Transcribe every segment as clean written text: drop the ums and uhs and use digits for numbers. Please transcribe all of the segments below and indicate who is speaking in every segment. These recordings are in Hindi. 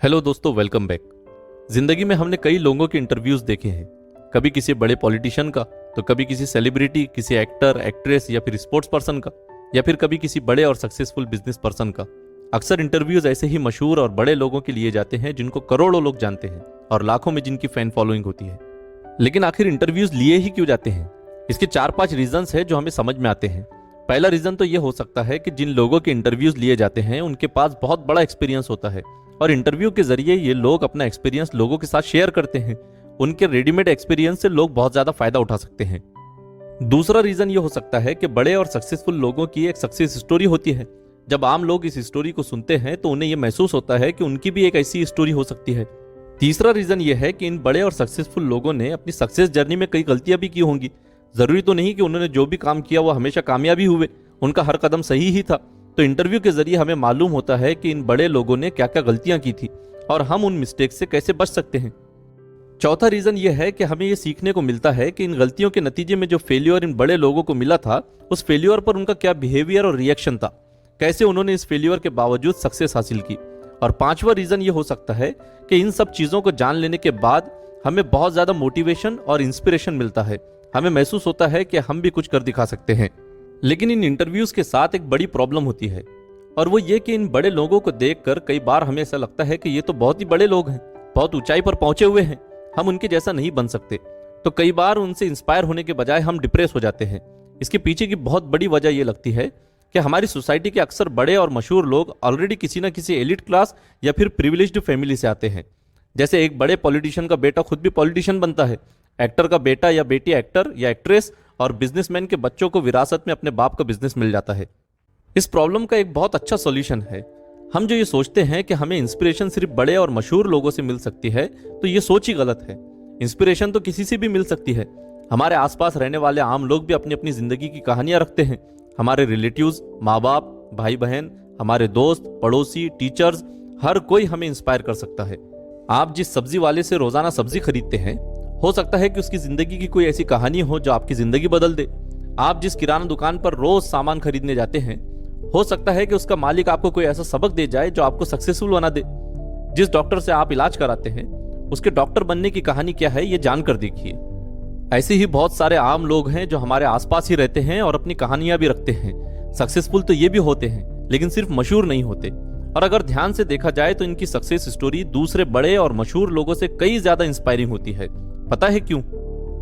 Speaker 1: हेलो दोस्तों, वेलकम बैक। जिंदगी में हमने कई लोगों के इंटरव्यूज देखे हैं। कभी किसी बड़े पॉलिटिशियन का, तो कभी किसी सेलिब्रिटी, किसी एक्टर, एक्ट्रेस या फिर स्पोर्ट्स पर्सन का, या फिर कभी किसी बड़े और सक्सेसफुल बिजनेस पर्सन का। अक्सर इंटरव्यूज ऐसे ही मशहूर और बड़े लोगों के लिए जाते हैं जिनको करोड़ों लोग जानते हैं और लाखों में जिनकी फैन फॉलोइंग होती है। लेकिन आखिर इंटरव्यूज लिए ही क्यों जाते हैं? इसके 4-5 रीजंस है जो हमें समझ में आते हैं। पहला रीजन तो ये हो सकता है कि जिन लोगों के इंटरव्यूज लिए जाते हैं उनके पास बहुत बड़ा एक्सपीरियंस होता है और इंटरव्यू के जरिए ये लोग अपना एक्सपीरियंस लोगों के साथ शेयर करते हैं। उनके रेडीमेड एक्सपीरियंस से लोग बहुत ज्यादा फायदा उठा सकते हैं। दूसरा रीजन ये हो सकता है कि बड़े और सक्सेसफुल लोगों की एक सक्सेस स्टोरी होती है। जब आम लोग इस स्टोरी को सुनते हैं तो उन्हें यह महसूस होता है कि उनकी भी एक ऐसी स्टोरी हो सकती है। तीसरा रीजन ये है कि इन बड़े और सक्सेसफुल लोगों ने अपनी सक्सेस जर्नी में कई गलतियां भी की होंगी। जरूरी तो नहीं कि उन्होंने जो भी काम किया वो हमेशा कामयाबी हुए, उनका हर कदम सही ही था। तो इंटरव्यू के जरिए हमें मालूम होता है कि इन बड़े लोगों ने क्या क्या गलतियां की थी और हम उन मिस्टेक से कैसे बच सकते हैं। चौथा रीजन यह है कि हमें यह सीखने को मिलता है कि इन गलतियों के नतीजे में जो फेल्योर इन बड़े लोगों को मिला था, उस फेल्योर पर उनका क्या बिहेवियर और रिएक्शन था, कैसे उन्होंने इस फेल्योर के बावजूद सक्सेस हासिल की। और पांचवा रीजन यह हो सकता है कि इन सब चीजों को जान लेने के बाद हमें बहुत ज्यादा मोटिवेशन और इंस्पिरेशन मिलता है। हमें महसूस होता है कि हम भी कुछ कर दिखा सकते हैं। लेकिन इन इंटरव्यूज के साथ एक बड़ी प्रॉब्लम होती है और वो ये कि इन बड़े लोगों को देखकर कई बार हमें ऐसा लगता है कि ये तो बहुत ही बड़े लोग हैं, बहुत ऊंचाई पर पहुंचे हुए हैं, हम उनके जैसा नहीं बन सकते। तो कई बार उनसे इंस्पायर होने के बजाय हम डिप्रेस हो जाते हैं। इसके पीछे की बहुत बड़ी वजह यह लगती है कि हमारी सोसाइटी के अक्सर बड़े और मशहूर लोग ऑलरेडी किसी न किसी एलिट क्लास या फिर प्रिविलेज्ड फैमिली से आते हैं। जैसे एक बड़े पॉलिटिशियन का बेटा खुद भी पॉलिटिशियन बनता है, एक्टर का बेटा या बेटी एक्टर या एक्ट्रेस, और बिजनेसमैन के बच्चों को विरासत में अपने बाप का बिजनेस मिल जाता है। इस प्रॉब्लम का एक बहुत अच्छा सॉल्यूशन है। हम जो ये सोचते हैं कि हमें इंस्पिरेशन सिर्फ बड़े और मशहूर लोगों से मिल सकती है, तो ये सोच ही गलत है। इंस्पिरेशन तो किसी से भी मिल सकती है। हमारे आसपास रहने वाले आम लोग भी अपनी अपनी जिंदगी की कहानियां रखते हैं। हमारे रिलेटिव्स, माँ बाप, भाई बहन, हमारे दोस्त, पड़ोसी, टीचर्स, हर कोई हमें इंस्पायर कर सकता है। आप जिस सब्जी वाले से रोजाना सब्जी खरीदते हैं, हो सकता है कि उसकी जिंदगी की कोई ऐसी कहानी हो जो आपकी जिंदगी बदल दे। आप जिस किराना दुकान पर रोज सामान खरीदने जाते हैं, हो सकता है कि उसका मालिक आपको कोई ऐसा सबक दे जाए जो आपको सक्सेसफुल बना दे। जिस डॉक्टर से आप इलाज कराते हैं, उसके डॉक्टर बनने की कहानी क्या है, ये जानकर देखिए। ऐसे ही बहुत सारे आम लोग हैं जो हमारे आसपास ही रहते हैं और अपनी कहानियां भी रखते हैं। सक्सेसफुल तो ये भी होते हैं, लेकिन सिर्फ मशहूर नहीं होते। और अगर ध्यान से देखा जाए तो इनकी सक्सेस स्टोरी दूसरे बड़े और मशहूर लोगों से कई ज्यादा इंस्पायरिंग होती है। पता है क्यों?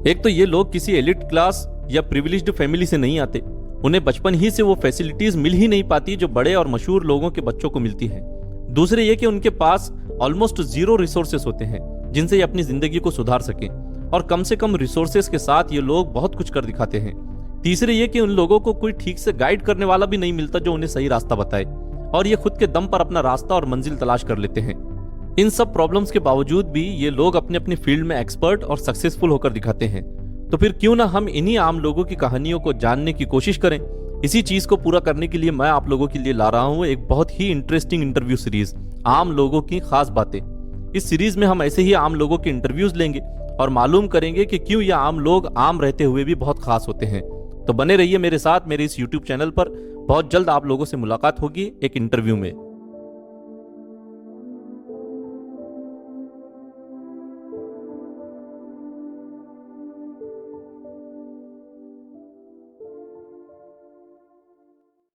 Speaker 1: एक तो ये लोग किसी एलिट क्लास या प्रिविलेज्ड फैमिली से नहीं आते। उन्हें बचपन ही से वो फैसिलिटीज मिल ही नहीं पाती जो बड़े और मशहूर लोगों के बच्चों को मिलती है। दूसरे ये कि उनके पास ऑलमोस्ट 0 रिसोर्सेस होते हैं जिनसे ये अपनी जिंदगी को सुधार सके, और कम से कम रिसोर्सेस के साथ ये लोग बहुत कुछ कर दिखाते हैं। तीसरे ये कि उन लोगों को कोई ठीक से गाइड करने वाला भी नहीं मिलता जो उन्हें सही रास्ता बताए, और ये खुद के दम पर अपना रास्ता और मंजिल तलाश कर लेते हैं। इन सब प्रॉब्लम्स के बावजूद भी ये लोग अपने अपनी फील्ड में एक्सपर्ट और सक्सेसफुल होकर दिखाते हैं। तो फिर क्यों ना हम इन्हीं आम लोगों की कहानियों को जानने की कोशिश करें। इसी चीज को पूरा करने के लिए मैं आप लोगों के लिए ला रहा हूं एक बहुत ही इंटरेस्टिंग इंटरव्यू सीरीज, आम लोगों की खास बातें। इस सीरीज में हम ऐसे ही आम लोगों के इंटरव्यूज लेंगे और मालूम करेंगे कि क्यों ये आम लोग आम रहते हुए भी बहुत खास होते हैं। तो बने रहिए मेरे साथ मेरे इस यूट्यूब चैनल पर। बहुत जल्द आप लोगों से मुलाकात होगी एक इंटरव्यू में।